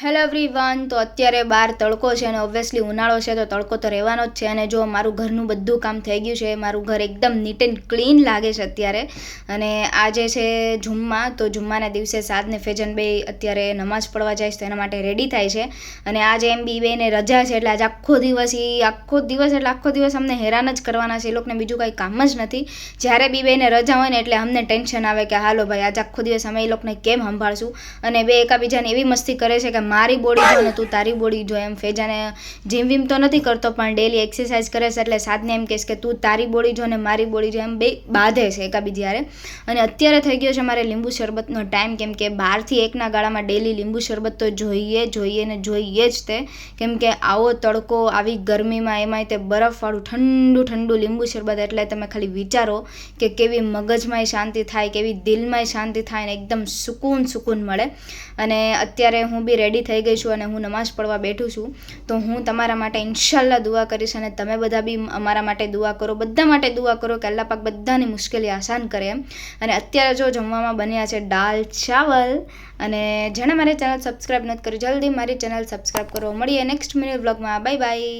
Hello everyone. તો અત્યારે બહાર તડકો છે અને ઓબ્વિયસલી ઉનાળો છે તો તડકો તો રહેવાનો જ છે. અને જો મારું ઘરનું બધું કામ થઈ ગયું છે, મારું ઘર એકદમ નીટ એન્ડ ક્લીન લાગે છે અત્યારે. અને આજે છે જુમ્મા, તો જુમ્માના દિવસે સાદ ને ફેજન બે અત્યારે નમાઝ પડવા જાય છે, તો એના માટે રેડી થાય છે. અને આજે એમ બી બેને રજા છે એટલે આજે આખો દિવસ અમને હેરાન જ કરવાના છે. એ લોકોને બીજું કંઈ કામ જ નથી. જ્યારે બી બેને રજા હોય ને એટલે અમને ટેન્શન આવે કે હાલો ભાઈ આજે આખો દિવસ અમે એ લોકોને કેમ સંભાળશું. અને બે એકાબીજાને એવી મસ્તી કરે છે કે મારી બોડી જો ને તું તારી બોડી જો. એમ ફેજાને જીમ વીમ તો નથી કરતો પણ ડેલી એક્સરસાઇઝ કરે છે, એટલે સાદને એમ કહેશ કે તું તારી બોડી જો ને મારી બોડી જો. એમ બે બાંધે છે એકાબીજારે. અને અત્યારે થઈ ગયો છે મારે લીંબુ શરબતનો ટાઈમ, કેમ કે 12 થી 1ના ગાળામાં ડેલી લીંબુ શરબત તો જોઈએ જ તે. કેમ કે આવો તડકો, આવી ગરમીમાં, એમાંય તે બરફવાળું ઠંડુ ઠંડુ લીંબુ શરબત, એટલે તમે ખાલી વિચારો કે કેવી મગજમાંય શાંતિ થાય, કેવી દિલમાંય શાંતિ થાય, ને એકદમ સુકૂન મળે. અને અત્યારે હું બી રેડી થઈ ગઈ છું અને હું નમાઝ પડવા બેઠું છું. તો હું તમારા માટે ઇન્શાલ્લાહ દુઆ કરીશ અને તમે બધા બી અમારા માટે દુઆ કરો, બધા માટે દુઆ કરો કે અલ્લાહ પાક બધાની મુશ્કેલી આસાન કરે એમ. અને અત્યારે જો જમવામાં બન્યા છે દાલ ચાવલ. અને જેણે મારી ચેનલ સબસ્ક્રાઈબ નથી કરી, જલ્દી મારી ચેનલ સબસ્ક્રાઈબ કરો. મળીએ નેક્સ્ટ મિની વ્લોગમાં. Bye bye.